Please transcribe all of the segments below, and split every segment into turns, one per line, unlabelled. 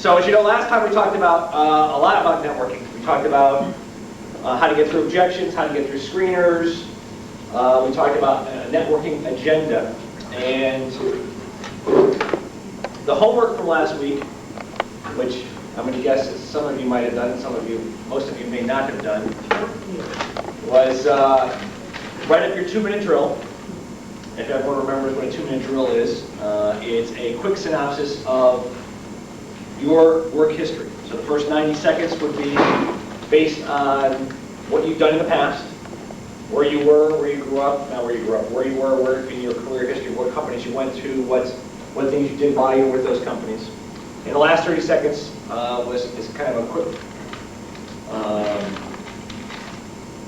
So as you know, last time we talked about a lot about networking. We talked about how to get through objections, how to get through screeners. We talked about a networking agenda. And the homework from last week, which I'm going to guess that some of you might have done, most of you may not have done, was write up your 2-minute drill. If everyone remembers what a 2-minute drill is, it's a quick synopsis of your work history. So the first 90 seconds would be based on what you've done in the past, where you were, where you grew up, not where you grew up, where you were, where in your career history, what companies you went to, what things you did while you were with those companies. And the last 30 seconds is kind of a quick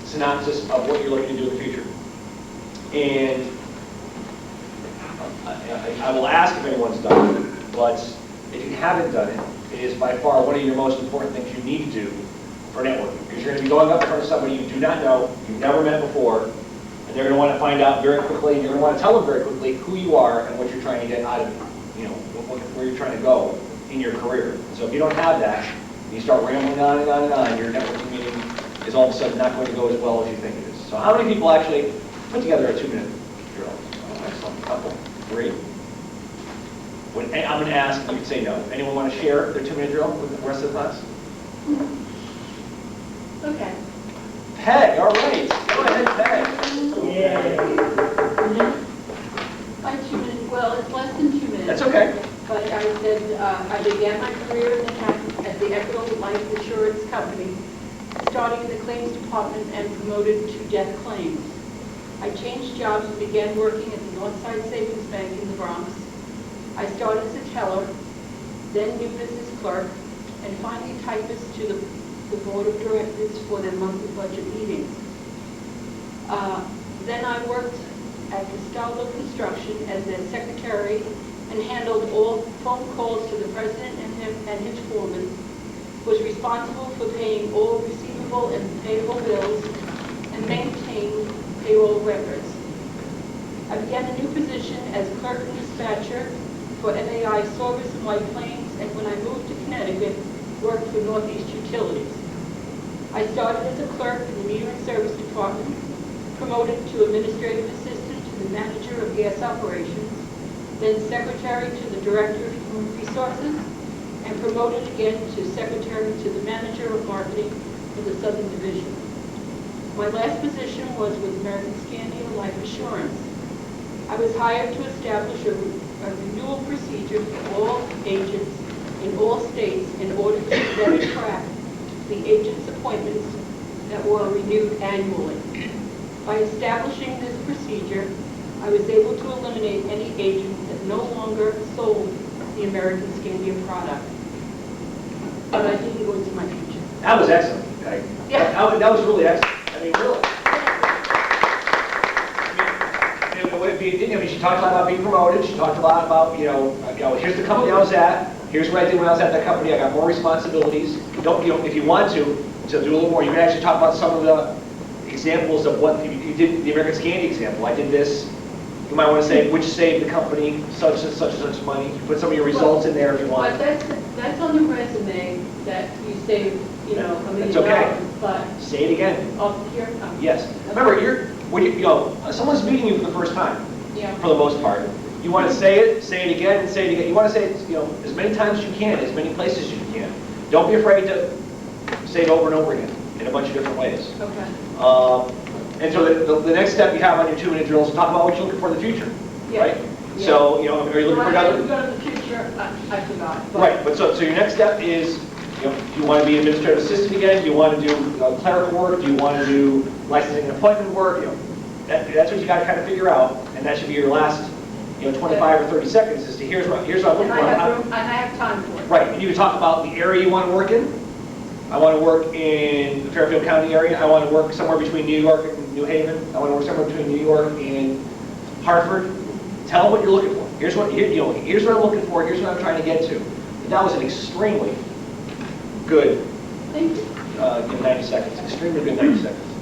synopsis of what you're looking to do in the future. And I will ask if anyone's done it, but if you haven't done it, it is by far one of your most important things you need to do for networking. Because you're going to be going up in front of somebody you do not know, you've never met before, and they're going to want to find out very quickly, and you're going to want to tell them very quickly who you are and what you're trying to get out of, where you're trying to go in your career. So if you don't have that, and you start rambling on and on and on, your networking meeting is all of a sudden not going to go as well as you think it is. So how many people actually put together a 2-minute drill? Oh, excellent. A couple. 3. I'm going to ask, you can say no. Anyone want to share their 2-minute drill with the rest of the class?
Okay.
Peg, all right. Go ahead, Peg.
Yeah. My 2 minutes, well, it's less than 2 minutes.
That's okay.
But I said, I began my career at the Equitable Life Insurance Company, starting in the claims department and promoted to death claims. I changed jobs and began working at the Northside Savings Bank in the Bronx. I started as a teller, then new business clerk, and finally typist to the board of directors for their monthly budget meetings. Then I worked at Castaldo Construction as their secretary and handled all phone calls to the president and his foreman, was responsible for paying all receivable and payable bills, and maintained payroll records. I began a new position as clerk and dispatcher for MAI Service in White Plains, and when I moved to Connecticut, worked for Northeast Utilities. I started as a clerk in the metering service department, promoted to administrative assistant to the manager of gas operations, then secretary to the director of human resources, and promoted again to secretary to the manager of marketing for the Southern Division. My last position was with American Scandia Life Assurance. I was hired to establish a renewal procedure for all agents in all states in order to better track the agents' appointments that were renewed annually. By establishing this procedure, I was able to eliminate any agents that no longer sold the American Scandia product. But I didn't go into my future.
That was excellent. Okay?
Yeah.
That was really excellent. I mean, really. She talked a lot about being promoted. She talked a lot about, here's the company I was at. Here's what I did when I was at that company. I got more responsibilities. If you want to do a little more, you can actually talk about some of the examples of what you did. The American Scandia example. I did this. You might want to say which saved the company such and such money. Put some of your results in there if you want.
But that's on the resume that you saved, $1 million.
It's okay.
But
say it again.
Here it comes.
Yes. Remember, someone's meeting you for the first time.
Yeah.
For the most part. You want to say it again, and say it again. You want to say it, as many times as you can, as many places as you can. Don't be afraid to say it over and over again in a bunch of different ways.
Okay.
And so the next step you have on your 2-minute drill is talk about what you're looking for in the future,
Yeah.
right?
Yeah.
So, are you looking for another?
If go to the future, I forgot. But
Right, but so your next step is, do you want to be an administrative assistant again? Do you want to do clerical work? Do you want to do licensing and appointment work? That's what you got to kind of figure out, and that should be your last, 25 or 30 seconds is to here's what I'm looking
and
for.
I have time for it.
Right, and you can talk about the area you want to work in. I want to work in the Fairfield County area. I want to work somewhere between New York and New Haven. I want to work somewhere between New York and Hartford. Tell them what you're looking for. Here's what I'm looking for. Here's what I'm trying to get to. And that was an extremely good
Thank you.
90 seconds. Extremely good 90 seconds.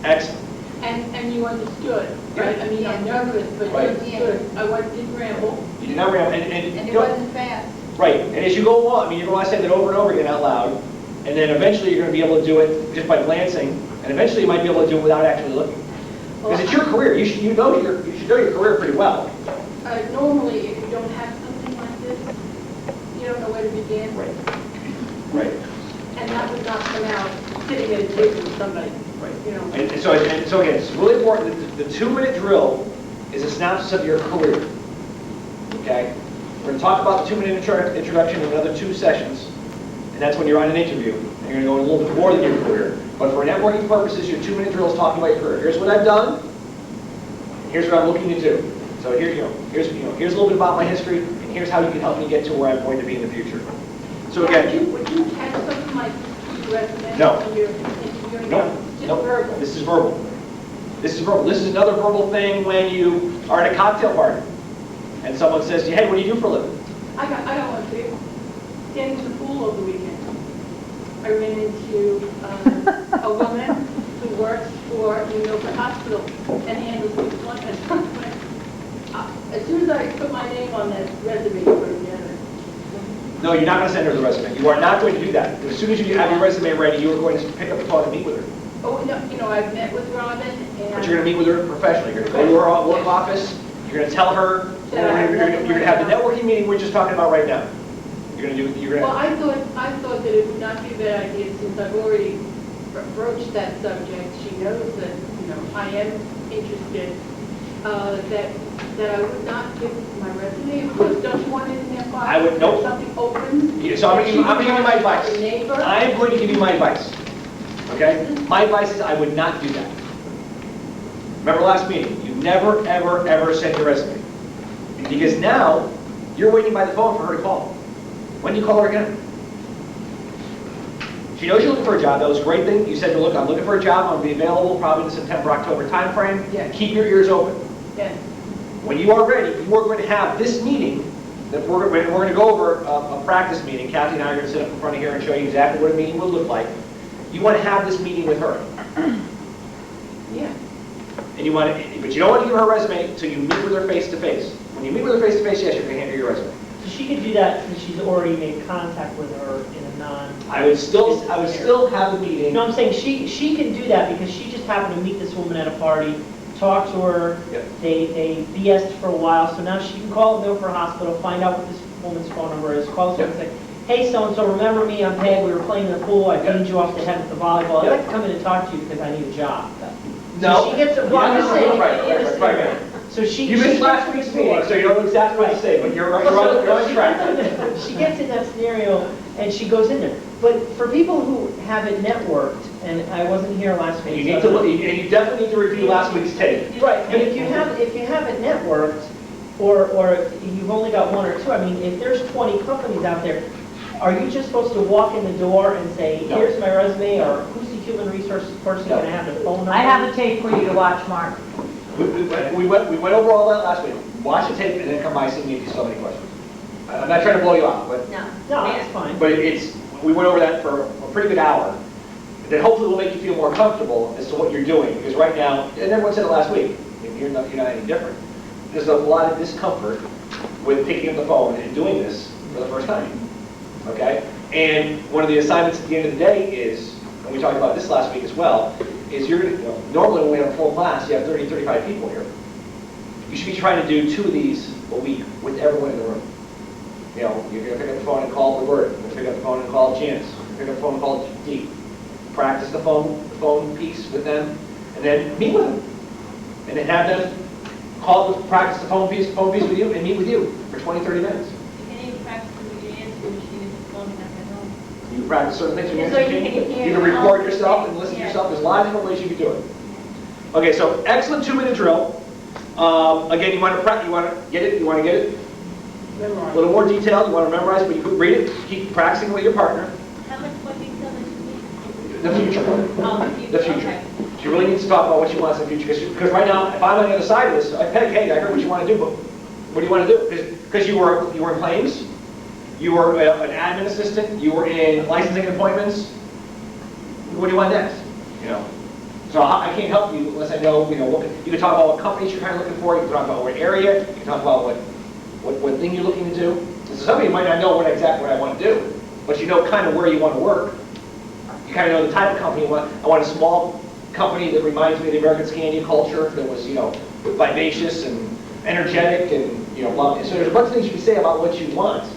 Excellent.
And you understood, right?
Yeah.
I mean, I'm nervous, but
Right.
you understood. I didn't ramble.
You did not ramble.
And it wasn't fast.
Right, and as you go along, I mean, you're going to say that over and over again out loud, and then eventually you're going to be able to do it just by glancing, and eventually you might be able to do it without actually looking. Because it's your career, you should know your career pretty well.
Normally, if you don't have something like this, you don't know where to begin.
Right. Right.
And that would not come out sitting at a table with somebody.
Right.
You know.
And so again, it's really important, the 2-minute drill is a synopsis of your career. Okay? We're going to talk about the 2-minute introduction in another 2 sessions, and that's when you're on an interview. And you're going to go in a little bit more than your career. But for networking purposes, your 2-minute drill is talking about your career. Here's what I've done, and here's what I'm looking to do. So here's a little bit about my history, and here's how you can help me get to where I'm going to be in the future. So again,
Would you catch something like this resume?
No.
When you're interviewing?
no,
Just
no,
verbal?
this is verbal. This is verbal. This is another verbal thing when you are at a cocktail party, and someone says to you, hey, what do you do for a living?
I got one for you. Getting to the pool over the weekend. I ran into a woman who works for New Milford Hospital and handles the appointments. As soon as I put my name on that resume, you put it together.
No, you're not going to send her the resume. You are not going to do that. As soon as you have your resume ready, you are going to pick up the phone and meet with her.
Oh, no, I've met with Robin and...
But you're going to meet with her professionally. You're going to go to her work office. You're going to tell her. You're going to have the networking meeting we're just talking about right now. You're going to do. You're going
Well,
to.
I thought that it would not be a bad idea, since I've already broached that subject. She knows that, I am interested, that I would not give my resume. Of course, don't you want it in their file?
I would, nope.
If something opens?
Yeah, so I'm going to give you my advice.
A neighbor?
I'm going to give you my advice. Okay? My advice is I would not do that. Remember last meeting, you never, ever, ever send your resume. Because now, you're waiting by the phone for her to call. When do you call her again? She knows you're looking for a job. That was a great thing. You said, look, I'm looking for a job. I'm going to be available probably in the September, October timeframe.
Yeah.
Keep your ears open.
Yes.
When you are ready, you are going to have this meeting that we're going to go over a practice meeting. Kathy and I are going to sit up in front of here and show you exactly what a meeting would look like. You want to have this meeting with her.
Yeah.
And you want to, but you don't want to give her a resume until you meet with her face to face. When you meet with her face to face, yes, you're going to hand her your resume.
So she could do that since she's already made contact with her in a non...
I would still have the meeting.
No, I'm saying she can do that because she just happened to meet this woman at a party, talk to her,
Yep.
they BS'd for a while, so now she can call Milford Hospital, find out what this woman's phone number is, call someone and say, hey, so-and-so, remember me, I'm Peg, we were playing in the pool, I
Yep.
paid you off the head at the volleyball, I'd
Yep.
like to come in and talk to you because I need a job.
No.
So she gets, well, I'm just saying,
Right.
So she...
You missed last week's meeting, so you don't know exactly what to say, but you're on track.
She gets in that scenario and she goes in there. But for people who haven't networked, and I wasn't here last week.
You need to look, and you definitely need to review last week's tape.
Right, but if you haven't networked, or you've only got 1 or 2, I mean, if there's 20 companies out there, are you just supposed to walk in the door and say,
No.
here's my resume, or who's the human resources person
No.
going to have the phone number?
I have a tape for you to watch, Mark.
We went over all that last week. Watch the tape and then come by and see me if you still have any questions. I'm not trying to blow you out, but
No.
No, that's fine.
we went over that for a pretty good hour. That hopefully will make you feel more comfortable as to what you're doing. Because right now, and everyone said it last week, you're not any different. There's a lot of discomfort with picking up the phone and doing this for the first time. Okay? And one of the assignments at the end of the day is, and we talked about this last week as well, is normally when we have a full class, you have 30, 35 people here. You should be trying to do 2 of these a week with everyone in the room. You're going to pick up the phone and call Roberta. You're going to pick up the phone and call Janice. You're going to pick up the phone and call Dee. Practice the phone piece with them, and then meet with them. And then have them practice the phone piece with you, and meet with you for 20, 30 minutes.
You can even practice with your answer machine if it's long enough at home.
You can practice certain things with your
So you
answer
can
machine.
hear
You can
yourself.
record yourself and listen to
Yeah.
yourself. There's a lot of different ways you can do it. Okay, so excellent 2-minute drill. Again, you want to get it. A
Memorize.
little more detailed. You want to memorize, but you could read it. Keep practicing with your partner.
How much more detail does she need?
The future.
Oh, the future.
The future.
Okay.
She really needs to talk about what she wants in the future. Because right now, if I'm on the other side of this, hey, I heard what you want to do, but what do you want to do? Because you were in claims, you were an admin assistant, you were in licensing appointments. What do you want next? So I can't help you unless I know, what, you can talk about what companies you're kind of looking for. You can talk about what area. You can talk about what what thing you're looking to do. So some of you might not know exactly what I want to do, but you know kind of where you want to work. You kind of know the type of company you want. I want a small company that reminds me of the American Scandinavian culture, that was, vivacious and energetic and, love. So there's a bunch of things you can say about what you want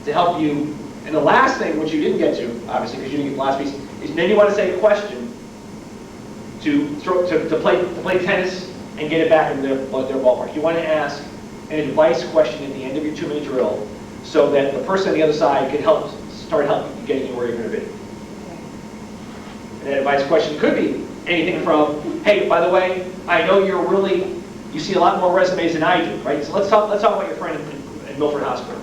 to help you. And the last thing, which you didn't get to, obviously, because you didn't get the last piece, is then you want to say a question to play tennis and get it back in their ballpark. You want to ask an advice question at the end of your 2-minute drill so that the person on the other side can start helping you getting you where you're going to be. And that advice question could be anything from, hey, by the way, I know you see a lot more resumes than I do, right? So let's talk about your friend in Milford Hospital.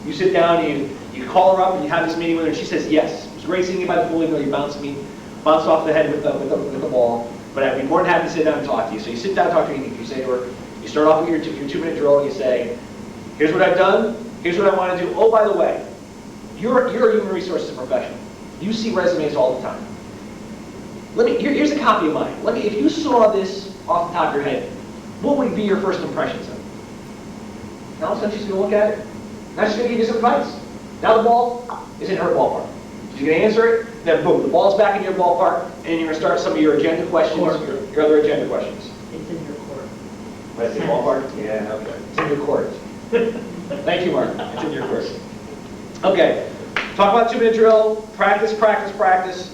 You sit down and you call her up and you have this meeting with her and she says, yes, it was great seeing you by the pool, even though you bounced off the head with the ball, but I'd be more than happy to sit down and talk to you. So you sit down and talk to her and you say to her, you start off with your 2-minute drill and you say, here's what I've done, here's what I want to do. Oh, by the way, you're a human resources professional. You see resumes all the time. Here's a copy of mine. If you saw this off the top of your head, what would be your first impressions of it? Now all of a sudden she's going to look at it. Now she's going to give you some advice. Now the ball is in her ballpark. She's going to answer it, then boom, the ball's back in your ballpark, and you're going to start some of your agenda questions, your other agenda questions.
It's in your court.
That's in your ballpark? Yeah, okay. It's in your court. Thank you, Mark. It's in your court. Okay. Talk about 2-minute drill. Practice, practice, practice.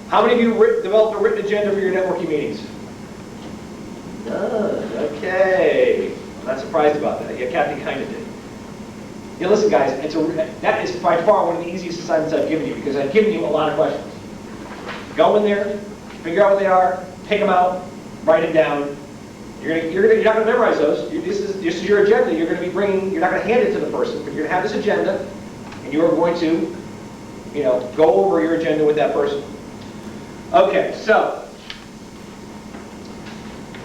How many of you developed a written agenda for your networking meetings? None. Okay. I'm not surprised about that. Yeah, Kathy kind of did. Yeah, listen, guys, that is by far one of the easiest assignments I've given you because I've given you a lot of questions. Go in there, figure out what they are, pick them out, write it down. You're not going to memorize those. This is your agenda. You're going to be bringing. You're not going to hand it to the person, but you're going to have this agenda, and you are going to, go over your agenda with that person. Okay, so.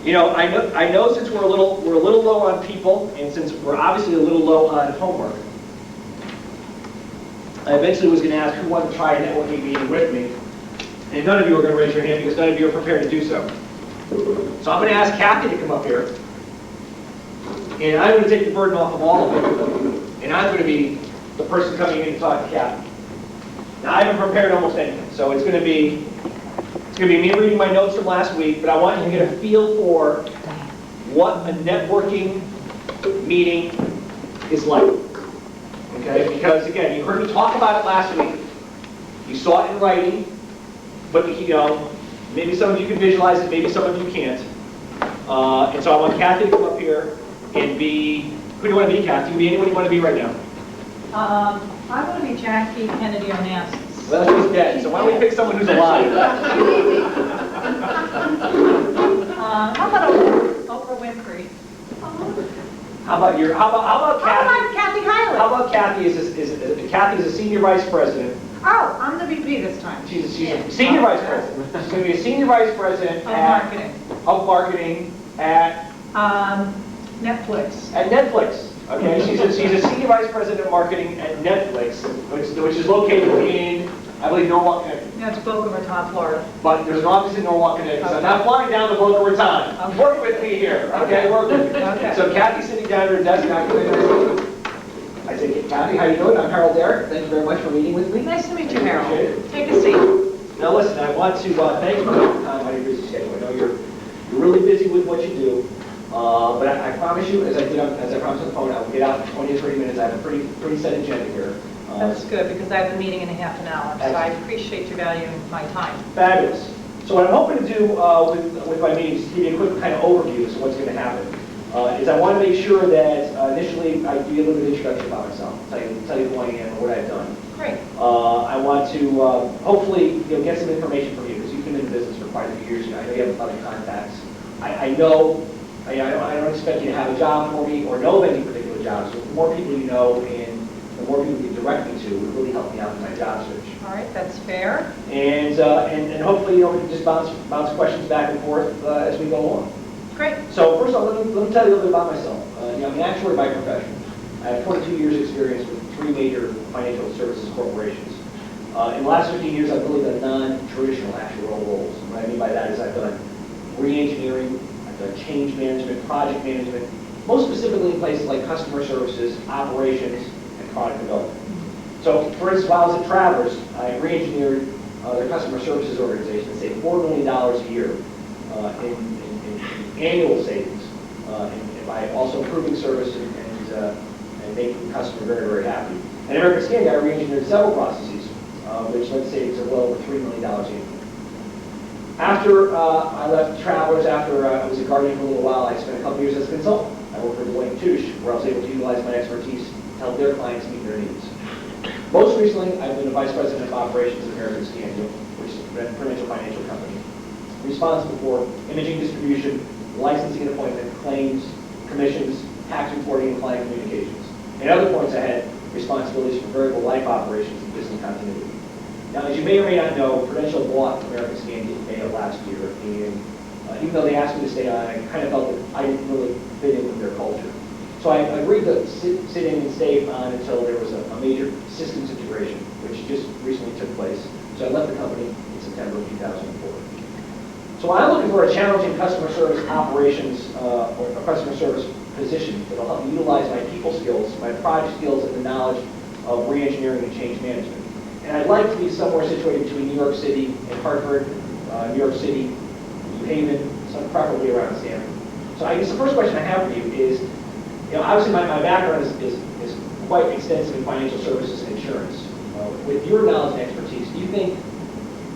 I know since we're a little low on people, and since we're obviously a little low on homework, I eventually was going to ask who wanted to try a networking meeting with me, and none of you are going to raise your hand because none of you are prepared to do so. So I'm going to ask Kathy to come up here, and I'm going to take the burden off of all of you, and I'm going to be the person coming in to talk to Kathy. Now I haven't prepared almost anything, so it's going to be me reading my notes from last week, but I want you to get a feel for what a networking meeting is like. Okay? Because again, you heard me talk about it last week. You saw it in writing, but maybe some of you can visualize it, maybe some of you can't. And so I want Kathy to come up here and be, who do you want to be, Kathy? You be anyone you want to be right now?
I want to be Jackie Kennedy Onassis.
Well, she's dead, so why don't we pick someone who's alive?
How about Oprah Winfrey?
How about Kathy?
How about Kathy Hiley?
How about Kathy Kathy is a senior vice president.
Oh, I'm the VP this time.
She's a senior vice president. She's going to be a senior vice president of marketing at
Netflix.
At Netflix. Okay, she's a senior vice president of marketing at Netflix, which is located in, I believe, Norwalk, Connecticut.
Yeah, it's Boca Raton, Florida.
But there's an office in Norwalk, Connecticut. So I'm not flying down to Boca Raton.
Okay.
Work with me here. Okay, work with me.
Okay.
So Kathy's sitting down at her desk. I say, Kathy, how you doing? I'm Harold Derrick. Thank you very much for meeting with me.
Nice to meet you,
Appreciate
Harold.
it.
Take a seat.
Now listen, I want to thank you for your time on your busy schedule. I know you're really busy with what you do. But I promise you, as I promised on the phone, I will get out in 20 or 30 minutes. I have a pretty set agenda here.
That's good, because I have the meeting in a half an hour, so I appreciate you valuing my time.
Fabulous. So what I'm hoping to do with my meetings is give you a quick kind of overview as to what's going to happen. Is I want to make sure that initially I give you a little bit of introduction about myself, tell you who I am and what I've done.
Great.
I want to hopefully get some information from you because you've been in the business for quite a few years. I know you have a lot of contacts. I don't expect you to have a job for me or know of any particular job. So the more people you know and the more people you direct me to would really help me out with my job search.
All right, that's fair.
And hopefully we can just bounce questions back and forth as we go along.
Great.
So first of all, let me tell you a little bit about myself. I'm an actuary by profession. I have 22 years experience with 3 major financial services corporations. In the last 15 years, I've really done non-traditional actuarial roles. And what I mean by that is I've done re-engineering, I've done change management, project management, most specifically in places like customer services, operations, and product development. So, for instance, while I was at Travelers, I re-engineered their customer services organization to save $4 million a year in annual savings, and by also improving service and making the customer very, very happy. And American Scandi, I re-engineered several processes, which led to savings of well over $3 million annually. After I left Travelers, after I was at Guardian for a little while, I spent a couple years as a consultant. I worked for Deloitte & Touche, where I was able to utilize my expertise to help their clients meet their needs. Most recently, I've been the Vice President of Operations at American Scandi, which is a Prudential financial company, responsible for imaging distribution, licensing and appointment, claims, commissions, tax reporting, and client communications. And other points I had responsibilities for variable life operations and business continuity. Now, as you may or may not know, Prudential bought American Scandi in May of last year, and even though they asked me to stay on, I kind of felt that I didn't really fit in with their culture. So I agreed to sit in and stay on until there was a major systems integration, which just recently took place. So I left the company in September of 2004. So I'm looking for a challenging customer service operations or a customer service position that will help me utilize my people skills, my project skills, and the knowledge of re-engineering and change management. And I'd like to be somewhere situated between New York City and Hartford, New York City, New Haven, preferably around Stanford. So I guess the first question I have for you is, obviously my background is quite extensive in financial services and insurance. With your knowledge and expertise, do you think,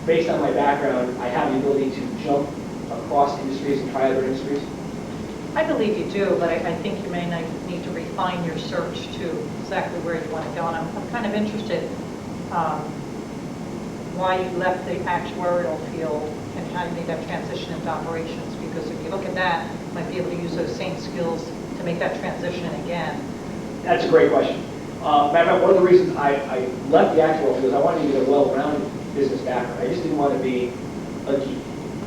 based on my background, I have the ability to jump across industries and try other industries?
I believe you do, but I think you may need to refine your search to exactly where you want to go. And I'm kind of interested why you left the actuarial field and how you made that transition into operations. Because if you look at that, you might be able to use those same skills to make that transition again.
That's a great question. Matter of fact, one of the reasons I left the actuarial field is I wanted to get a well-rounded business background. I just didn't want to be a geek,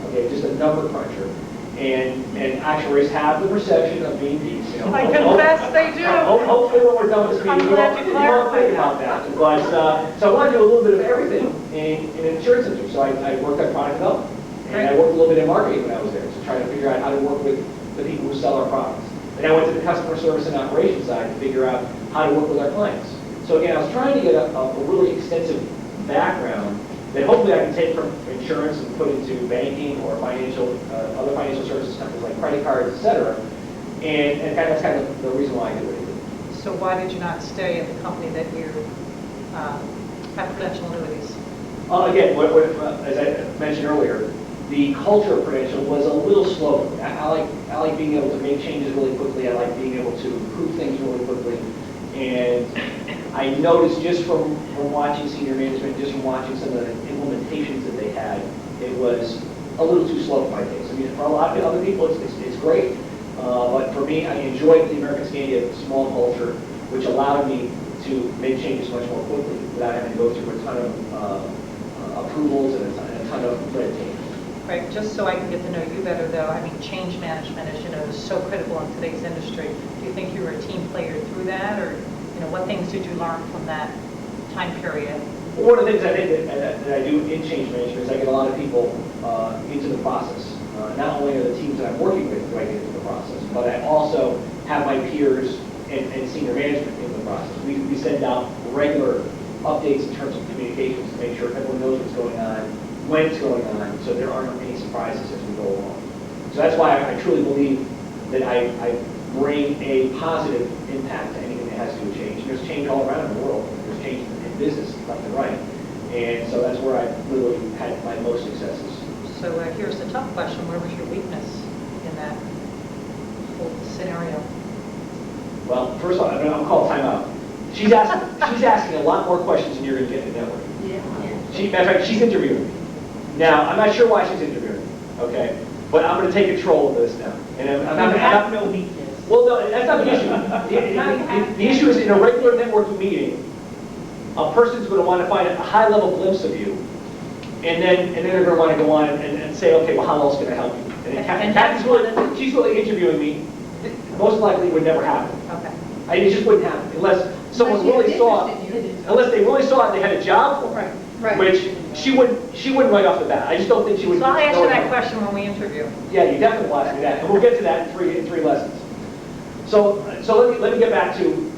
okay, just a number cruncher. And actuaries have the perception of being geeks.
I confess they do.
Hopefully when we're done with this meeting,
I'm
you
glad
won't
you
think
clarified
about that. But, so I wanted to do a little bit of everything in an insurance industry. So I worked at product development. And I worked a little bit in marketing when I was there, so trying to figure out how to work with the people who sell our products. And I went to the customer service and operations side to figure out how to work with our clients. So again, I was trying to get a really extensive background that hopefully I can take from insurance and put into banking or other financial services companies like credit cards, et cetera. And that's kind of the reason why I did what I did.
So why did you not stay at the company that you had Prudential Annuities?
Again, as I mentioned earlier, the culture of Prudential was a little slow. I like being able to make changes really quickly. I like being able to improve things really quickly. And I noticed just from watching senior management, just from watching some of the implementations that they had, it was a little too slow for my taste. I mean, for a lot of other people, it's great. But for me, I enjoyed the American Scandi small culture, which allowed me to make changes much more quickly without having to go through a ton of approvals and a ton of red tape.
Right, just so I can get to know you better though, I mean, change management, as you know, is so critical in today's industry. Do you think you were a team player through that, or what things did you learn from that time period?
Well, one of the things I think that I do in change management is I get a lot of people into the process. Not only are the teams that I'm working with do I get into the process, but I also have my peers and senior management in the process. We send out regular updates in terms of communications to make sure everyone knows what's going on, when it's going on, so there aren't any surprises as we go along. So that's why I truly believe that I bring a positive impact to anything that has to do with change. There's change all around the world. There's change in business left and right. And so that's where I really had my most successes.
So here's the tough question. Where was your weakness in that whole scenario?
Well, first of all, I'm called timeout. She's asking a lot more questions than you're going to get in the network.
Yeah.
Matter of fact, she's interviewing me. Now, I'm not sure why she's interviewing me, okay? But I'm going to take control of this now. And I'm
You
not
have no weakness.
Well, no, that's not the issue. The issue is in a regular networking meeting, a person's going to want to find a high-level glimpse of you, and then they're going to want to go on and say, okay, well, how else can I help you? And Kathy's she's really interviewing me. Most likely it would never happen.
Okay.
It just wouldn't happen unless someone really saw it. Unless they really saw it and they had a job for it.
Right.
Which she wouldn't right off the bat. I just don't think she would.
So I'll ask
go
you that
ahead.
question when we interview.
Yeah, you definitely will ask me that, and we'll get to that in three lessons. So let me get back to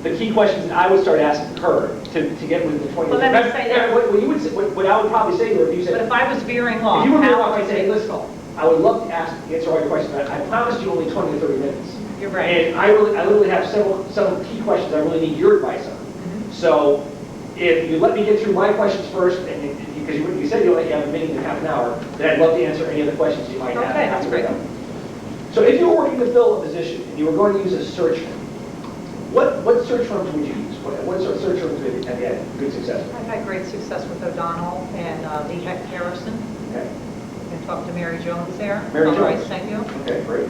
the key questions that I would start asking her to get with the 20.
Well, let me say that.
What you would say, what I would probably say to her, if you said.
But if I was veering off,
If you were
how
going off,
would
I'd say,
you-
listen, I would love to answer all your questions, but I promised you only 20 to 30 minutes.
You're right.
And I literally have several key questions I really need your advice on. So if you let me get through my questions first, and because you said you only have a meeting in half an hour, then I'd love to answer any other questions you might have.
Okay, that's great.
So if you were working to fill a position, and you were going to use a search firm, what search firms would you use? What sort of search firms have you had good success with?
I've had great success with O'Donnell and Lee Heck Harrison.
Okay,
You can talk to Mary Jones there.
Mary
Tell her I
Jones.
sent you.
okay, great.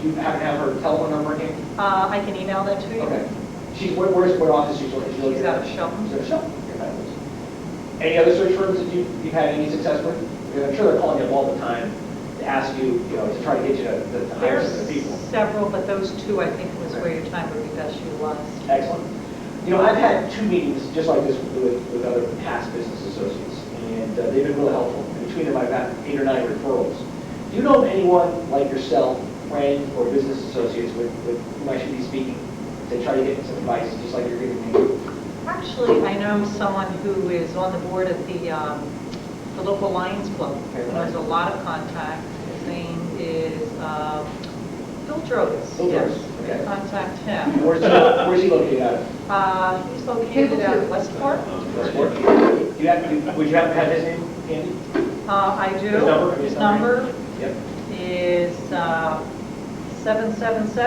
Do you happen to have her telephone number again?
I can email that to you.
Okay. What office is she located?
She's out of Shelton.
She's out of Shelton. Okay, fabulous. Any other search firms that you've had any success with? Because I'm sure they're calling you up all the time to ask you, to try to get you to hire some of the people.
There's several, but those two, I think, was where your time would be best utilized.
Excellent. I've had 2 meetings just like this with other past business associates, and they've been really helpful. And between them, I've got 8 or 9 referrals. Do you know of anyone like yourself, friends or business associates with whom I should be speaking to try to get some advice, just like you're giving me?
Actually, I know someone who is on the board of the local Lions Club.
Okay,
He has a lot of contacts. His name is Bill Drogas.
Bill
Yes,
Drogas, okay.
contact him.
Where's he located out of?
He's located out of Westport.
Westport? Would you happen to have his name handy?
I do.
His number?
His number
Yep.
is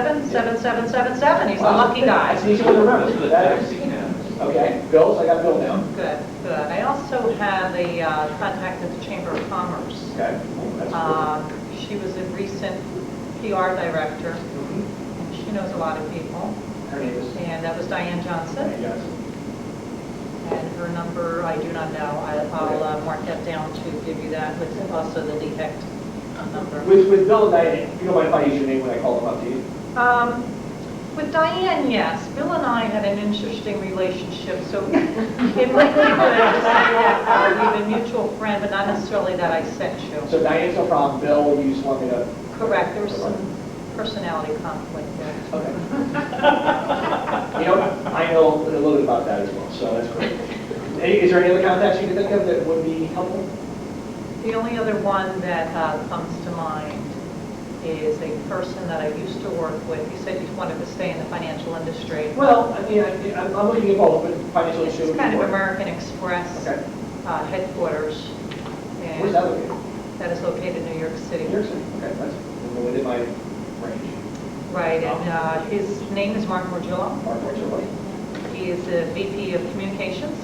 777-7777. He's a lucky guy.
That's an easy one to remember. That is. Okay, Bill, so I got Bill down.
Good, good. I also have a contact at the Chamber of Commerce.
Okay, that's good.
She was a recent PR director.
Mhm.
She knows a lot of people.
Her name is
And that was Diane Johnson.
Diane Johnson.
And her number, I do not know. I'll mark that down to give you that, with also the Lee Hecht number.
With Bill and Diane, you don't mind if I use your name when I call them up to you?
With Diane, yes. Bill and I had an interesting relationship, so it might be good to say that we have a mutual friend, but not necessarily that I sent you.
So Diane's no problem, Bill, you just want me to...
Correct, there was some personality conflict there.
Okay. I know a little bit about that as well, so that's great. Is there any other contacts you can think of that would be helpful?
The only other one that comes to mind is a person that I used to work with. You said you wanted to stay in the financial industry.
Well, I mean, I'm looking at both, but financial
This
issue.
is kind of American Express
Okay.
headquarters. And
Where's that located?
That is located in New York City.
New York City. Okay, that's within my range.
Right, and his name is Mark Morgillo.
Mark, what's your buddy?
He is the VP of Communications.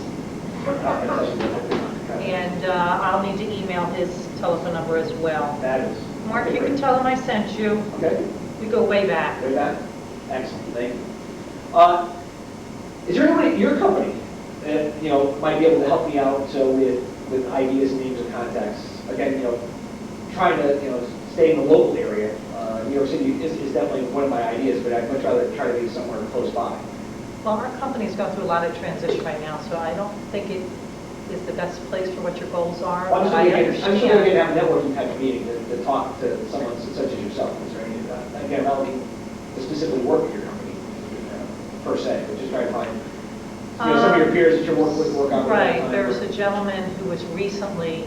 Okay.
And I'll need to email his telephone number as well.
That is.
Mark,
okay,
you can
great.
tell him I sent you.
Okay.
We go way back.
Way back? Excellent, thank you. Is there anyone at your company that, might be able to help me out with ideas, names, and contacts? Again, trying to, stay in the local area. New York City is definitely one of my ideas, but I'd much rather try to be somewhere close by.
Well, our company's going through a lot of transition right now, so I don't think it is the best place for what your goals are.
Well, I'm
but I
just going to
understand.
have a networking type of meeting to talk to someone such as yourself. Is there any of that? Again, I don't mean to specifically work at your company per se, but just try to find some of your peers that you're working with, work on.
Right, there's a gentleman who was recently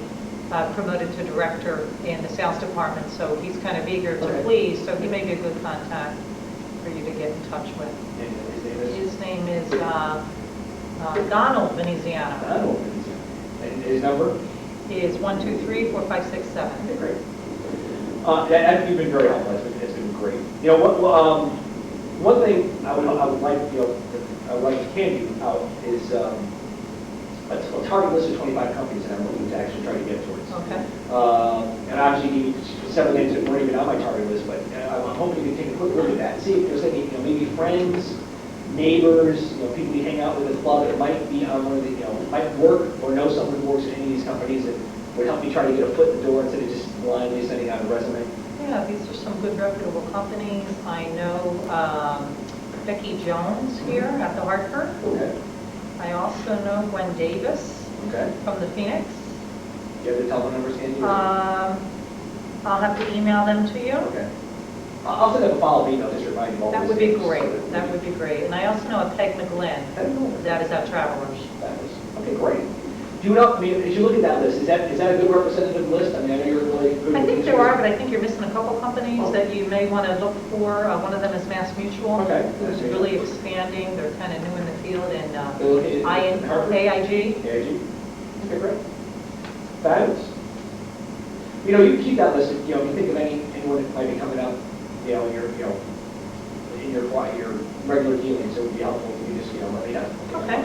promoted to director in the sales department, so he's kind of eager to
Okay.
please, so he may be a good contact for you to get in touch with.
And his name is?
His name is Donald Veneziano.
I don't know. And his number?
Is 123-4567.
Okay, great. You've been very helpful. It's been great. One thing I would like, I would like to hand you out is a target list of 25 companies that I'm looking to actually try to get towards.
Okay.
And obviously, you several names that weren't even on my target list, but I'm hoping you can take a quick look at that and see if there's any, maybe friends, neighbors, people you hang out with at the club that might be on one of the, might work or know someone who works at any of these companies that would help me try to get a foot in the door instead of just blindly sending out a resume.
Yeah, these are some good reputable companies. I know Becky Jones here at the Hartford.
Okay.
I also know Gwen Davis
Okay.
from the Phoenix.
Do you have the telephone numbers handy?
I'll have to email them to you.
Okay. I'll send them a follow-up email, just reminding you all
That
these
would be
things.
great, that would be great. And I also know a Peg McGlynn, that is at Travelers.
Okay, great. Do you know, I mean, as you look at that list, is that a good representative list? I mean, I know you're really good.
I think there are, but I think you're missing a couple companies that you may want to look for. One of them is Mass Mutual,
Okay.
who's really expanding, they're kind of new in the field, and
They're located in Hartford?
AIG.
AIG? Okay, great. Fabulous. You know, you keep that list, you know, if you think of anyone that might be coming up, you know, in your regular dealings, it would be helpful if you just, you know, let me know.
Okay.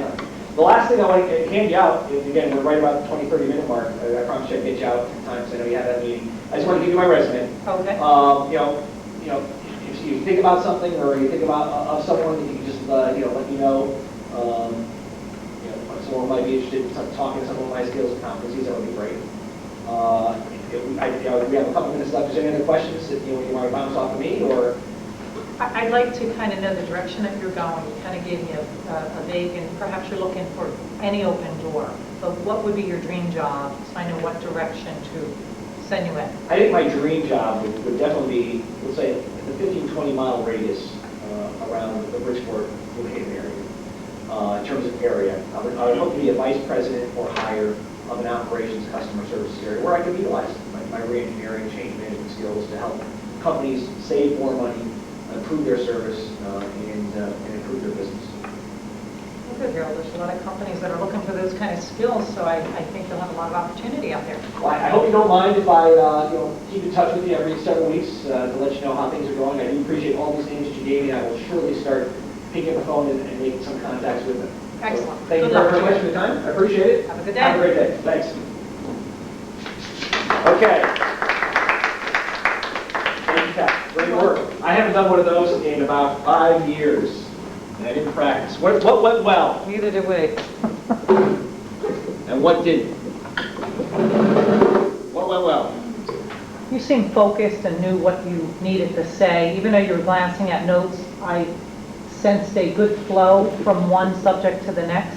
The last thing I want to hand you out, and again, we're right about the 20, 30-minute mark. I promise you I'll get you out in time, because I know you have that meeting. I just want to give you my resume.
Okay.
You know, if you think about something or you think about of someone, you can just, you know, let me know. You know, if someone might be interested in talking to some of my skills and competencies, that would be great. We have a couple minutes left. Is there any other questions that you want to bounce off of me, or?
I'd like to kind of know the direction that you're going. You kind of gave me a vague, and perhaps you're looking for any open door. But what would be your dream job, so I know what direction to send you in?
I think my dream job would definitely be, let's say, the 15, 20-mile radius around the Bridgeport, New Haven area. In terms of area, I would hope to be a vice president or higher of an operations customer services area where I could utilize my re-engineering, change management skills to help companies save more money, improve their service, and improve their business.
Well, good, Harold. There's a lot of companies that are looking for those kind of skills, so I think you'll have a lot of opportunity out there.
Well, I hope you don't mind if I keep in touch with you every several weeks to let you know how things are going. I do appreciate all these names that you gave me. I will surely start picking up the phone and making some contacts with them.
Excellent.
So, thank you
Good
very,
luck
very
to
much
you.
for your time. I appreciate it.
Have a good day.
Have a great day. Thanks. Okay. Thank you, Pat. Great work. I haven't done one of those in about 5 years, and I didn't practice. What went well,
Neither do we.
and what didn't? What went well?
You seemed focused and knew what you needed to say. Even though you were glancing at notes, I sensed a good flow from one subject to the next.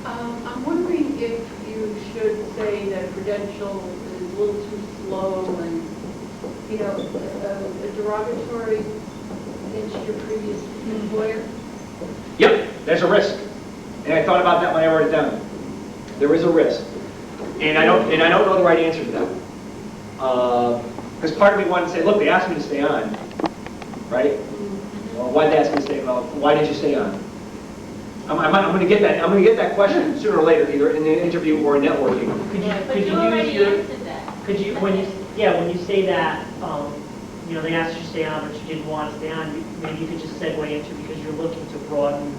I'm wondering if you should say that Prudential is a little too slow and, you know, a derogatory against your previous employer.
Yep, there's a risk. And I thought about that when I wrote it down. There is a risk. And I don't know the right answer to that. Because part of me wanted to say, look, they asked me to stay on, right? Well, why did they ask me to stay? Well, why did you stay on? I'm going to get that. I'm going to get that question sooner or later, either in an interview or networking.
But you already answered that.
Could you, when you say that, you know, they asked you to stay on, but you didn't want to stay on, maybe you could just segue into, because you're looking to broaden,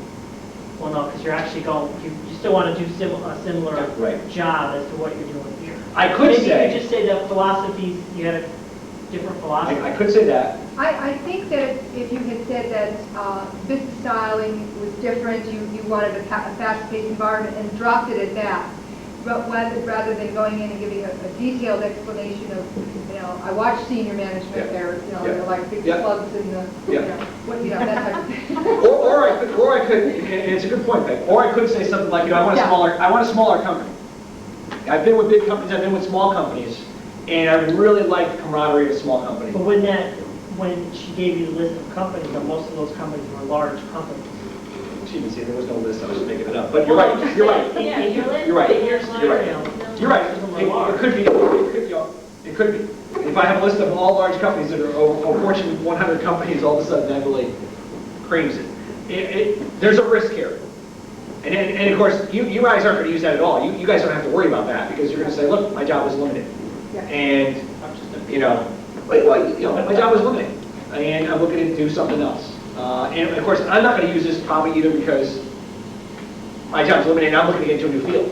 well, no, because you're actually going, you still want to do a similar
Right.
job as to what you're doing here.
I could
Maybe you
say,
could just say that philosophies, you had a different philosophy.
I could say that.
I think that if you had said that business styling was different, you wanted a fast-paced environment and dropped it at that, rather than going in and giving a detailed explanation of, you know, I watched senior management
Yeah.
there, you know,
Yeah.
they're like big
Yeah.
slugs in the, you
Yeah.
know, what, you know, that type of thing.
Or I could, and it's a good point, Peg. Or I could say something like, you know, I want a smaller company. I've been with big companies, I've been with small companies, and I really like the camaraderie of a small company.
But when she gave you the list of companies, most of those companies were large companies.
She didn't see, there was no list, I was just making it up. But you're right, you're right.
Yeah, your list.
You're right.
You're
right.
You're right. It could be, it could be. If I have a list of all large companies that are over Fortune 100 companies, all of a sudden that really creams it. There's a risk here. And of course, you guys aren't going to use that at all. You guys don't have to worry about that because you're going to say, look, my job is limited.
Yeah.
And, you know, my job is limited. And I'm looking to do something else. And of course, I'm not going to use this probably either because my job's limited and I'm looking to get into a new field.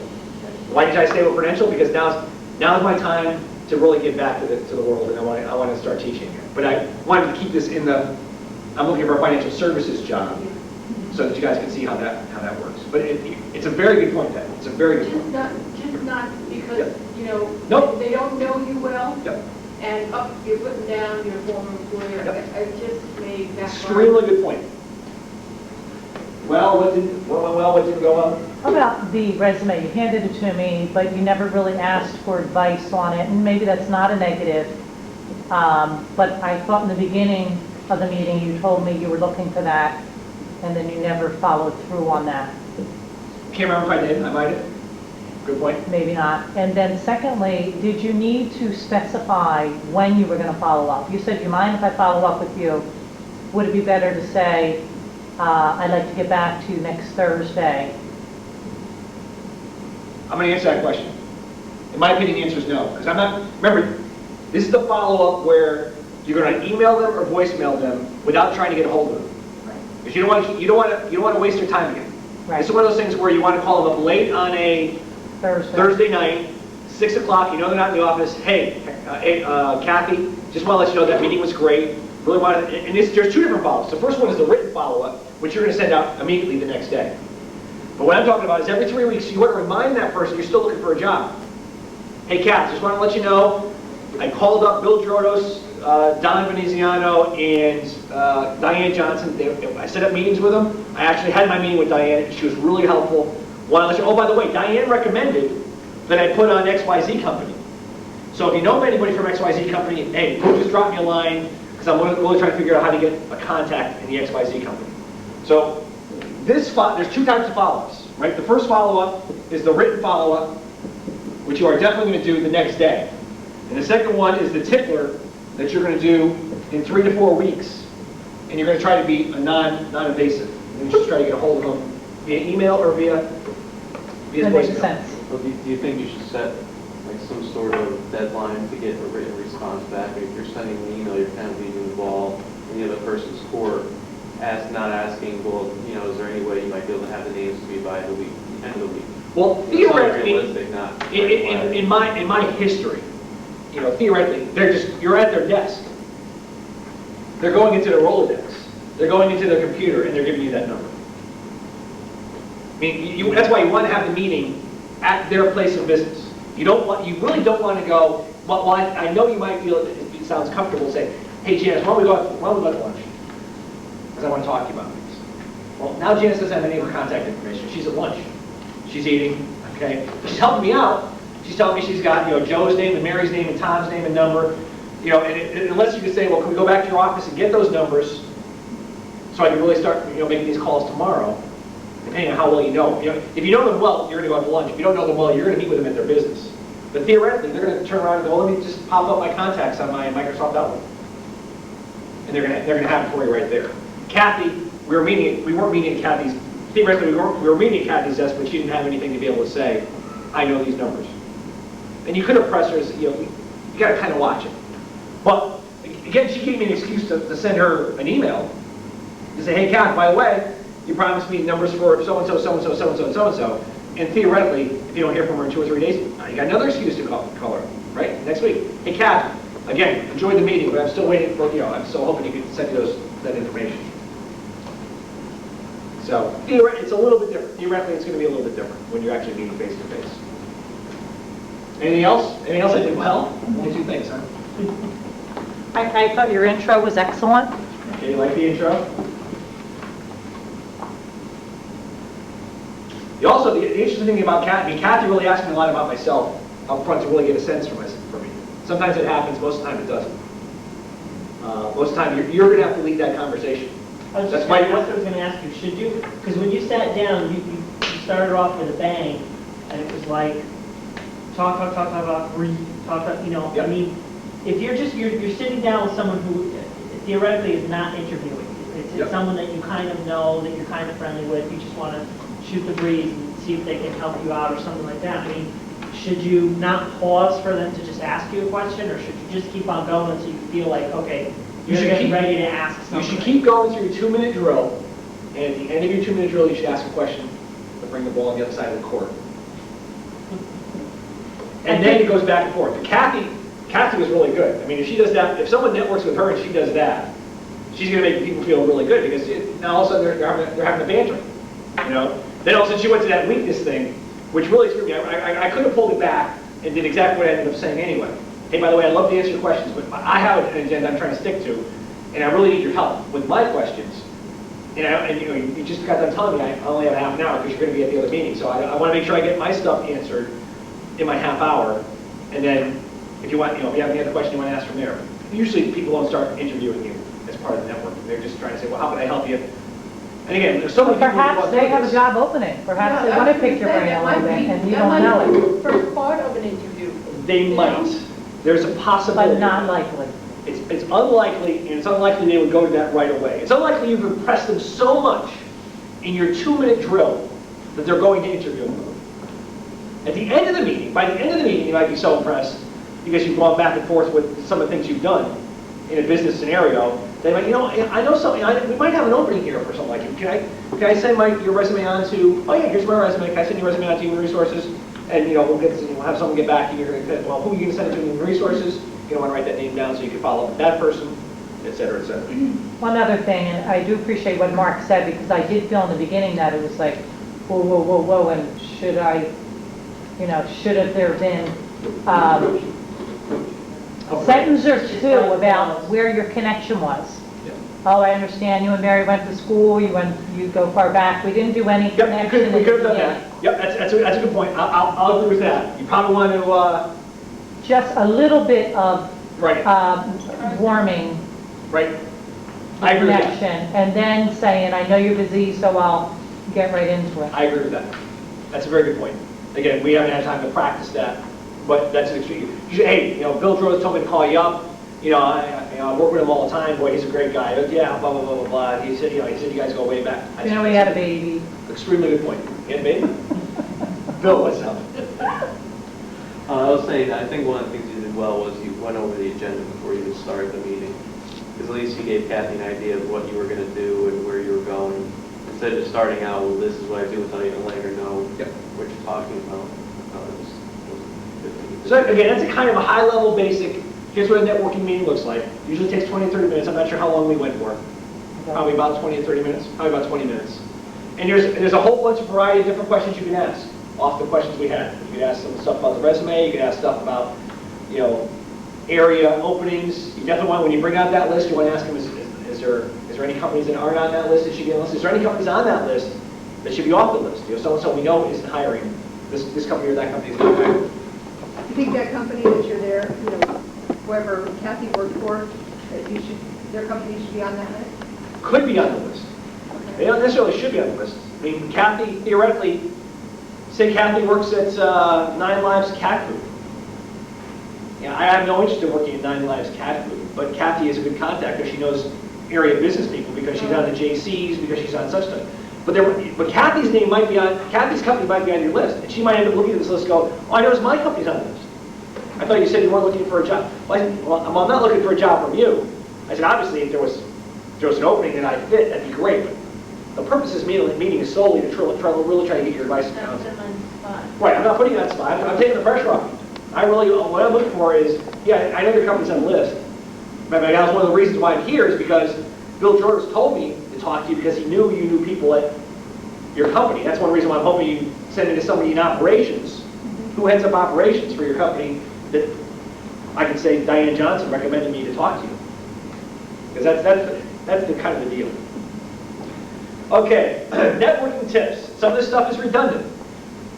Why did I stay with Prudential? Because now's my time to really give back to the world, and I want to start teaching here. But I wanted to keep this in I'm looking for a financial services job, so that you guys can see how that works. But it's a very good point, Ted. It's a very good point.
Just not because,
Yep.
you know,
Nope.
they don't know you well,
Yep.
and you're putting down your former employer.
Yep.
I just made that.
Extremely good point. Well, what didn't go well?
How about the resume? You handed it to me, but you never really asked for advice on it, and maybe that's not a negative. But I thought in the beginning of the meeting, you told me you were looking for that, and then you never followed through on that.
Can't remember if I did, I might have. Good point.
Maybe not. And then secondly, did you need to specify when you were going to follow up? You said, you mind if I follow up with you? Would it be better to say, I'd like to get back to you next Thursday?
I'm going to answer that question. In my opinion, the answer is no, because I'm not, remember, this is the follow-up where you're going to email them or voicemail them without trying to get a hold of them. Because you don't want to waste your time again.
Right.
This is one of those things where you want to call them up late on a Thursday night, 6 o'clock, you know they're not in the office. Hey, Kathy, just want to let you know that meeting was great. Really want to, and there's two different follow-ups. The first one is the written follow-up, which you're going to send out immediately the next day. But what I'm talking about is every 3 weeks, you want to remind that person you're still looking for a job. Hey, Kath, just want to let you know, I called up Bill Jordos, Don Veneziano, and Diane Johnson. I set up meetings with them. I actually had my meeting with Diane. She was really helpful. Want to let you, oh, by the way, Diane recommended that I put on XYZ Company. So if you know of anybody from XYZ Company, hey, just drop me a line, because I'm really trying to figure out how to get a contact in the XYZ Company. So there's two types of follow-ups, right? The first follow-up is the written follow-up, which you are definitely going to do the next day. And the second one is the tickler that you're going to do in 3 to 4 weeks. And you're going to try to be a non-invasive. And you just try to get a hold of them via email or via
That makes
voicemail.
sense.
Well, do you think you should set like some sort of deadline to get a written response back? If you're sending an email, you're kind of leaving the ball in the other person's court, not asking, well, you know, is there any way you might be able to have the names to me by the week, end of the week?
Well,
It's
theoretically,
unrealistic, not right away.
in my history, you know, theoretically, you're at their desk. They're going into their Rolodex. They're going into their computer, and they're giving you that number. I mean, that's why you want to have the meeting at their place of business. You really don't want to go, well, I know you might feel it sounds comfortable to say, hey, Janice, why don't we go to lunch? Because I want to talk to you about things. Well, now Janice doesn't have any of her contact information. She's at lunch. She's eating, okay? She's helping me out. She's telling me she's got, you know, Joe's name and Mary's name and Tom's name and number. You know, and unless you can say, well, can we go back to your office and get those numbers so I can really start, you know, making these calls tomorrow, depending on how well you know. You know, if you know them well, you're going to go out to lunch. If you don't know them well, you're going to meet with them at their business. But theoretically, they're going to turn around and go, let me just pop up my contacts on my Microsoft Outlook. And they're going to have it for you right there. Kathy, we weren't meeting at Kathy's, theoretically, we were meeting at Kathy's desk, but she didn't have anything to be able to say, I know these numbers. And you could have pressed her, you know, you got to kind of watch it. But again, she gave me an excuse to send her an email to say, hey, Kath, by the way, you promised me numbers for so-and-so, so-and-so, so-and-so, and so-and-so. And theoretically, if you don't hear from her in 2 or 3 days, you got another excuse to call her, right? Next week. Hey, Kath, again, enjoyed the meeting, but I'm still waiting for, you know, I'm still hoping you can send me that information. So, it's a little bit different. Theoretically, it's going to be a little bit different when you're actually meeting face to face. Anything else? Anything else I did well? Only 2 things, huh?
I thought your intro was excellent.
Okay, you like the intro? The interesting thing about Kathy, Kathy really asked me a lot about myself up front to really get a sense for me. Sometimes it happens, most of the time it doesn't. Most of the time, you're going to have to lead that conversation.
That's what I was going to ask you. Should you? Because when you sat down, you started off with a bang, and it was like talk, breathe, talk. You know,
Yep.
I mean, if you're sitting down with someone who theoretically is not interviewing, it's
Yep.
someone that you kind of know, that you're kind of friendly with. You just want to shoot the breeze and see if they can help you out or something like that. I mean, should you not pause for them to just ask you a question, or should you just keep on going until you feel like, okay, you're getting ready to ask something?
You should keep going through your 2-minute drill, and at the end of your 2-minute drill, you should ask a question to bring the ball on the other side of the court. And then it goes back and forth. But Kathy was really good. I mean, if she does that, if someone networks with her and she does that, she's going to make people feel really good, because now all of a sudden they're having a banter, you know? Then all of a sudden she went to that weakness thing, which really screwed me. I could have pulled it back and did exactly what I ended up saying anyway. Hey, by the way, I'd love to answer your questions, but I have an agenda I'm trying to stick to, and I really need your help with my questions. And you know, you just got done telling me I only have half an hour because you're going to be at the other meeting. So I want to make sure I get my stuff answered in my half hour. And then if you want, you know, if you have any other question you want to ask from there. Usually people don't start interviewing you as part of the network. They're just trying to say, well, how can I help you? And again, there's so many people who
Perhaps
want to
they
do
have a
this.
job opening, perhaps they
Yeah,
want
I
to
was
pick your
gonna
brain
say,
a little bit,
that might
and
be-
you don't know
That might be
it,
the first part of an interview.
They
you
might.
know?
There's a possibility.
but not likely.
It's unlikely, and it's unlikely they would go to that right away. It's unlikely you've impressed them so much in your 2-minute drill that they're going to interview them. At the end of the meeting, by the end of the meeting, you might be so impressed because you've gone back and forth with some of the things you've done in a business scenario. They might, you know, I know something, we might have an opening here for something like you. Can I send your resume on to, oh yeah, here's my resume, can I send your resume on to Human Resources? And, you know, we'll have someone get back and you're going to, well, who are you going to send it to, Human Resources? You're going to want to write that name down so you can follow up with that person, et cetera, et cetera.
One other thing, and I do appreciate what Mark said, because I did feel in the beginning that it was like, whoa, whoa, whoa, whoa, and should I, you know, should have there been a sentence or two about where your connection was?
Yeah.
Oh, I understand, you and Mary went to school, you go far back, we didn't do any
Yep,
connection.
we could have
in
done
the
that. Yep, that's a good point. I'll agree with that. You probably want to,
beginning. Just a little bit of
right,
warming
right.
the
I agree with that.
connection, and then saying, I know you're busy, so I'll get right into it.
I agree with that. That's a very good point. Again, we haven't had time to practice that, but that's an extreme. You should, hey, you know, Bill Droz told me to call you up. You know, I work with him all the time. Boy, he's a great guy. Yeah, blah, blah, blah, blah, blah. He said, you guys go way back.
You know, we had a baby.
Extremely good point. You had a baby? Bill, what's up?
I was saying, I think one of the things you did well was you went over the agenda before you even started the meeting. Because at least you gave Kathy an idea of what you were going to do and where you were going. Instead of just starting out, well, this is what I do without even letting her know
Yep.
what you're talking about. It was a good thing you did.
So again, that's a kind of a high-level basic, here's what a networking meeting looks like. Usually takes 20 to 30 minutes. I'm not sure how long we went for. Probably about 20 to 30 minutes, probably about 20 minutes. And there's a whole bunch of variety of different questions you can ask off the questions we had. You could ask some stuff about the resume, you could ask stuff about, you know, area openings. You definitely want, when you bring out that list, you want to ask them, is there any companies that aren't on that list that should be on the list? Is there any companies on that list that should be off the list? You know, so-and-so we know isn't hiring, this company or that company is not hiring.
You think that company that you're there, you know, whoever Kathy worked for, that their company should be on that list?
Could be on the list. They don't necessarily should be on the list. I mean, Kathy, theoretically, say Kathy works at 9 Lives Cat Food. Yeah, I have no interest in working at 9 Lives Cat Food, but Kathy is a good contact because she knows area business people, because she's on the JCs, because she's on such stuff. But Kathy's name might be on, Kathy's company might be on your list, and she might end up looking at this list and go, oh, I noticed my company's on the list. I thought you said you weren't looking for a job. Well, I'm not looking for a job from you. I said, obviously, if there was an opening and I fit, that'd be great, but the purpose of this meeting is solely to really try to get your advice and
That was
counsel.
in my spot.
Right, I'm not putting you on that spot. I'm taking the pressure off you. What I'm looking for is, yeah, I know your company's on the list. But that was one of the reasons why I'm here, is because Bill George told me to talk to you because he knew you knew people at your company. That's one reason why I'm hoping you send it to somebody in operations who heads up operations for your company, that I can say Diane Johnson recommended me to talk to you. Because that's the kind of the deal. Okay, networking tips. Some of this stuff is redundant,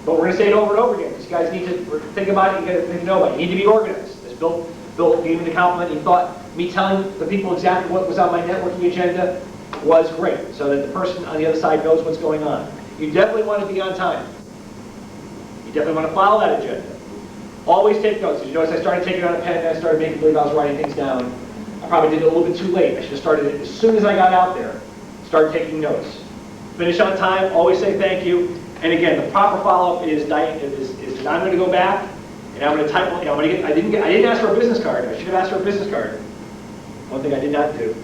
but we're going to say it over and over again because you guys need to think about it. You got to know about it. You need to be organized. As Bill gave me the compliment, he thought me telling the people exactly what was on my networking agenda was great, so that the person on the other side knows what's going on. You definitely want to be on time. You definitely want to follow that agenda. Always take notes. As you notice, I started taking on a pen and I started making believe I was writing things down. I probably did it a little bit too late. I should have started it as soon as I got out there. Start taking notes. Finish on time. Always say thank you. And again, the proper follow-up is I'm going to go back and I'm going to type. You know, I didn't ask for a business card. I should have asked for a business card. One thing I did not do.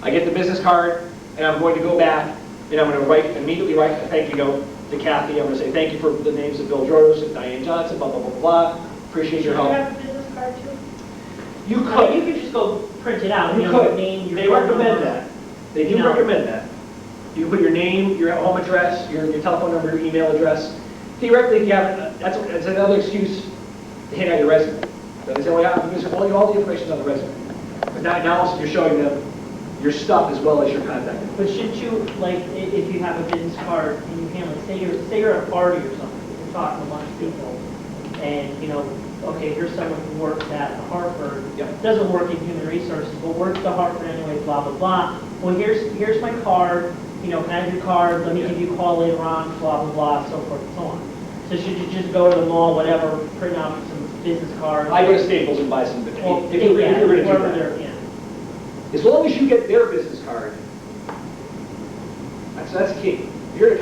I get the business card and I'm going to go back and I'm going to immediately write a thank you note to Kathy. I'm going to say thank you for the names of Bill Droz and Diane Johnson, blah, blah, blah, blah. Appreciate your
Do you
help.
have a business card too?
You
I mean,
could.
you could just go print it out,
You
you know, your
could.
name, your
They
phone
recommend
number.
that. They do
You know.
recommend that. You can put your name, your home address, your telephone number, your email address. Theoretically, if you have, that's another excuse to hand out your resume. So they say, well, yeah, because all the information's on the resume. But now also you're showing them your stuff as well as your contact info.
But shouldn't you, like, if you have a business card and you handle, say you're at a party or something, you're talking to a bunch of people, and, you know, okay, here's someone who works at Hartford,
Yep.
doesn't work in human resources, but works at Hartford anyway, blah, blah, blah. Well, here's my card, you know, can I have your card, let me give you a call later on, blah, blah, blah, so forth and so on. So should you just go to the mall, whatever, print out some business cards?
I go to Staples and buy some,
Well,
if you're going to do
wherever
that.
they're, yeah.
As long as you get their business card, that's key. If you're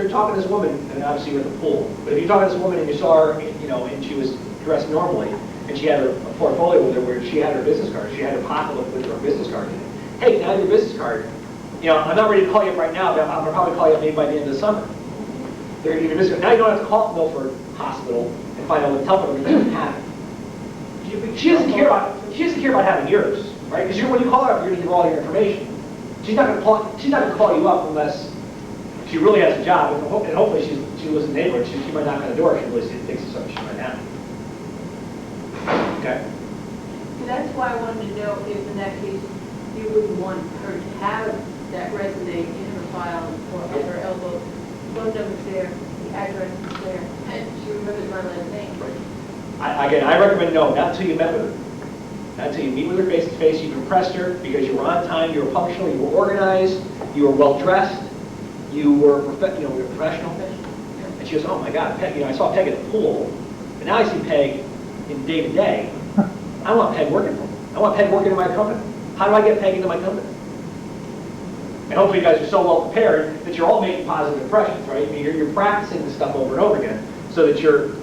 talking to this woman, and obviously you're at the pool, but if you're talking to this woman and you saw her, you know, and she was dressed normally, and she had a portfolio with her where she had her business card, she had her pocketbook with her business card in it. Hey, now your business card. You know, I'm not ready to call you up right now, but I'm going to probably call you up maybe by the end of the summer. They're going to give you your business card. Now you don't have to call Milford Hospital and find out what the telephone number you don't have it. She doesn't care about having yours, right? Because when you call her up, you're going to give her all your information. She's not going to call you up unless she really has a job, and hopefully she lives in the neighborhood. She might knock on the door if she really thinks it's something she might have. Okay.
And that's why I wanted to know if in that case, you wouldn't want her to have that resume in her file or at her elbow. Phone number's there, the address is there, and she remembers my last name.
Again, I recommend no, not until you met with her. Not until you meet with her face to face, you've impressed her because you were on time, you were punctual, you were organized, you were well dressed, you were professional. And she goes, oh my God, Peg, I saw Peg at the pool, and now I see Peg in day to day. I want Peg working for me. I want Peg working in my company. How do I get Peg into my company? And hopefully you guys are so well prepared that you're all making positive impressions, right? I mean, you're practicing this stuff over and over again so that you're,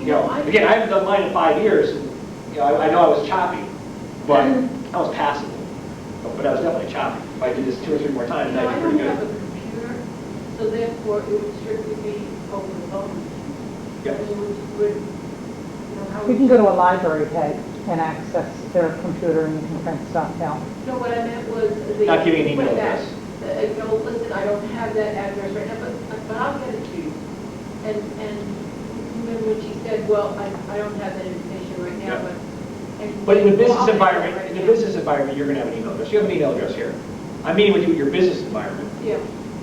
again, I haven't done mine in 5 years. And, I know I was choppy, but I was passive. But I was definitely choppy. If I did this 2 or 3 more times,
No,
I'd
I
be
don't
pretty
have
good.
a computer, so therefore it would strictly be over the phone.
Yep.
And how
You can go to a library, Peg, and access their computer and you can print stuff out.
No, what I meant was the.
Not giving an email
went back.
address.
Listen, I don't have that address right now, but I'll get it to you. And even when she said, well, I don't have that information right now,
Yeah.
but.
But in the
Well,
business
I'll get that
environment,
right
in the
now.
business environment, you're going to have an email address. You have an email address here. I'm meeting with you in your business environment.
Yeah.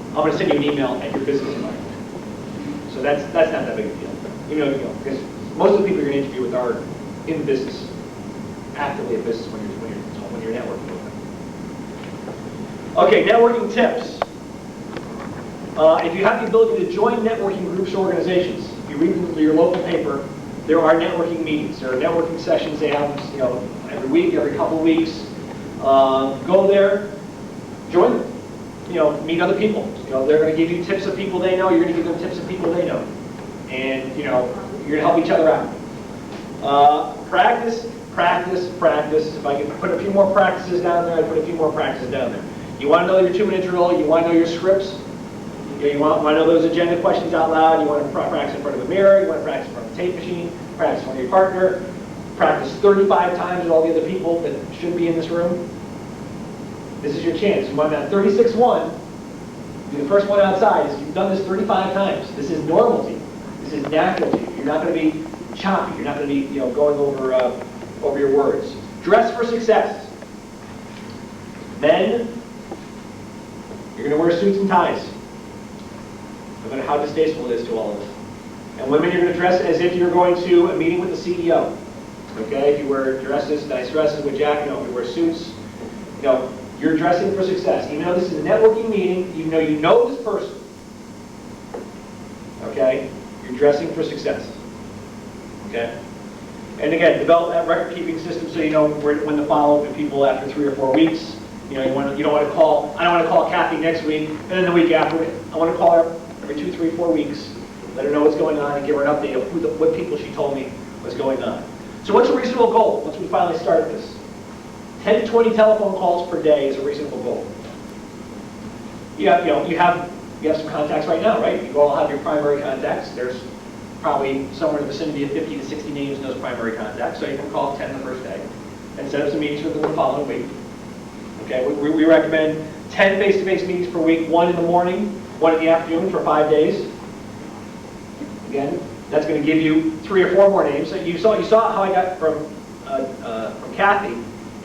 I'm going to send you an email at your business environment. So that's not that big a deal. Because most of the people you're going to interview with are in the business, actively in business when you're networking with them. Okay, networking tips. If you have the ability to join networking groups or organizations, if you read your local paper, there are networking meetings. There are networking sessions they have, every week, every couple of weeks. Go there, join them. Meet other people. They're going to give you tips of people they know. You're going to give them tips of people they know, and you're going to help each other out. Practice, practice, practice. If I can put a few more practices down there, I put a few more practices down there. You want to know your 2-minute drill. You want to know your scripts. You want to know those agenda questions out loud. You want to practice in front of a mirror. You want to practice in front of a tape machine. Practice in front of your partner. Practice 35 times with all the other people that should be in this room. This is your chance. You want that 36-1. Be the first one outside. You've done this 35 times. This is normal to you. This is natural to you. You're not going to be choppy. You're not going to be going over your words. Dress for success. Men, you're going to wear suits and ties. No matter how distasteful it is to all of us. And women, you're going to dress as if you're going to a meeting with the CEO. Okay? If you wear dresses, nice dresses with jacket, if you wear suits, you're dressing for success. Even though this is a networking meeting, even though you know this person, okay? You're dressing for success. Okay? And again, develop that record-keeping system so you know when to follow up with people after 3 or 4 weeks. You don't want to call. I don't want to call Kathy next week, and then the week after. I want to call her every 2, 3, 4 weeks, let her know what's going on, and give her an update of what people she told me was going on. So what's a reasonable goal once we finally started this? 10 to 20 telephone calls per day is a reasonable goal. You have some contacts right now, right? You all have your primary contacts. There's probably somewhere in the vicinity of 50 to 60 names in those primary contacts, so you can call 10 the first day and set up some meetings for them the following week. Okay, we recommend 10 face-to-face meetings per week, 1 in the morning, 1 in the afternoon for 5 days. Again, that's going to give you 3 or 4 more names. So you saw how I got from Kathy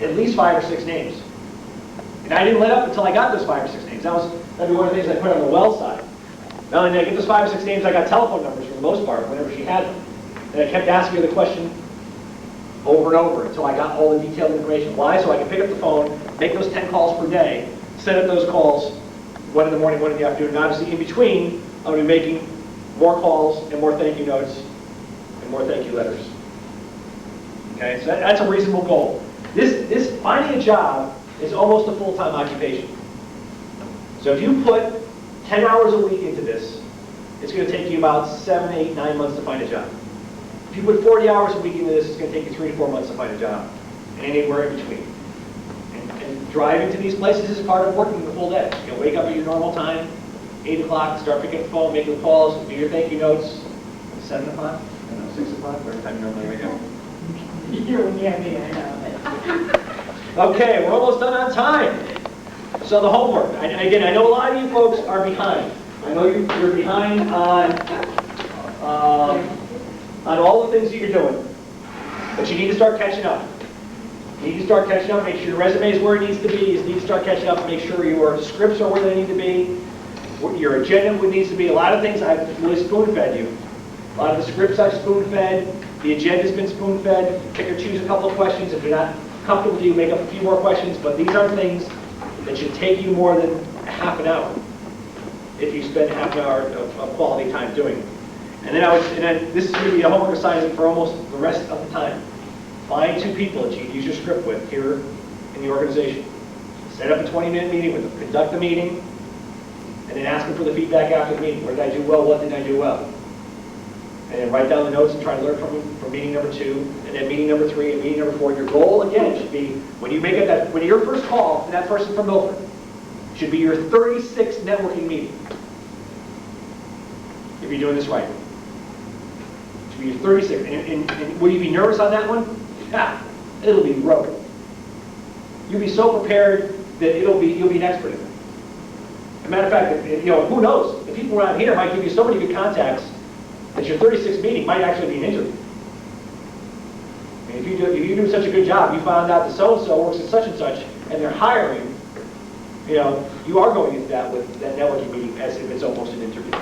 at least 5 or 6 names And I didn't let up until I got those 5 or 6 names. That'd be one of the things I put on the well side. Not only did I get those 5 or 6 names, I got telephone numbers for the most part, whenever she had them. And I kept asking her the question over and over until I got all the detailed information. Why? So I could pick up the phone, make those 10 calls per day, set up those calls, one in the morning, one in the afternoon, and obviously in between, I'm going to be making more calls and more thank you notes and more thank you letters. Okay, so that's a reasonable goal. This finding a job is almost a full-time occupation. So if you put 10 hours a week into this, it's going to take you about 7, 8, 9 months to find a job. If you put 40 hours a week into this, it's going to take you 3 to 4 months to find a job, and anywhere in between. And driving to these places is part of working the full day. You know, wake up at your normal time, 8 o'clock, start picking up the phone, making the calls, do your thank you notes, 7 o'clock, I don't know, 6 o'clock, whatever time you normally wake up.
Yeah, me, I know.
Okay, we're almost done on time. So the homework. Again, I know a lot of you folks are behind. I know you're behind on all the things that you're doing. But you need to start catching up. You need to start catching up, make sure your resume is where it needs to be. You need to start catching up, make sure your scripts are where they need to be. Your agenda needs to be. A lot of things I've really spoon-fed you. A lot of the scripts I've spoon-fed. The agenda's been spoon-fed. Pick or choose a couple of questions. If you're not comfortable with you, make up a few more questions. But these are things that should take you more than half an hour if you spend half an hour of quality time doing it. And then this is going to be a homework assignment for almost the rest of the time. Find 2 people that you can use your script with here in the organization. Set up a 20-minute meeting with them. Conduct the meeting, and then ask them for the feedback after the meeting. What did I do well? What didn't I do well? And then write down the notes and try to learn from them for meeting number 2, and then meeting number 3, and meeting number 4. Your goal, again, should be, when you make it when your first call to that person from Milford, should be your 36th networking meeting. If you're doing this right. It should be your 36th. And will you be nervous on that one? Yeah, it'll be rote. You'll be so prepared that you'll be an expert in it. As a matter of fact, who knows? The people around here might give you so many good contacts that your 36th meeting might actually be an interview. I mean, if you do such a good job, you found out that so-and-so works at such and such, and they're hiring, you are going into that with that networking meeting as if it's almost an interview.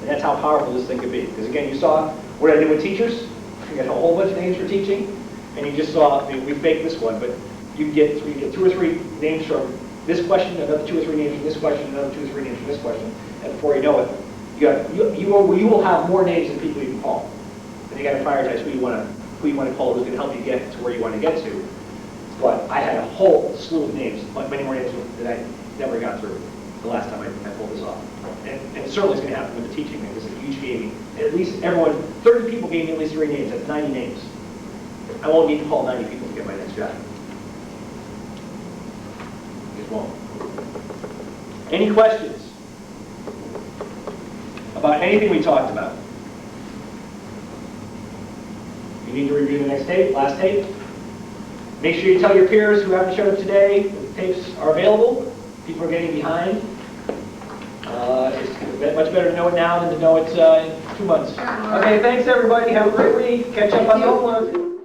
And that's how powerful this thing could be. Because again, you saw what I did with teachers. You got a whole bunch of names for teaching, and you just saw, we faked this one, but you get 2 or 3 names from this question, another 2 or 3 names from this question, another 2 or 3 names from this question, and before you know it, you will have more names than people you can call. And you got to prioritize who you want to call, who's going to help you get to where you want to get to. But I had a whole slew of names, many more names that I never got through the last time I pulled this off. And it certainly is going to happen with the teaching thing. This is a huge gaming. At least 30 people gave me at least 3 names. That's 90 names. I won't need to call 90 people to get my next job. Just won't. Any questions about anything we talked about? You need to review the next tape, last tape. Make sure you tell your peers who haven't showed up today that the tapes are available. People are getting behind. It's much better to know it now than to know it in 2 months. Okay, thanks everybody. Have a great week. Catch up on the old ones.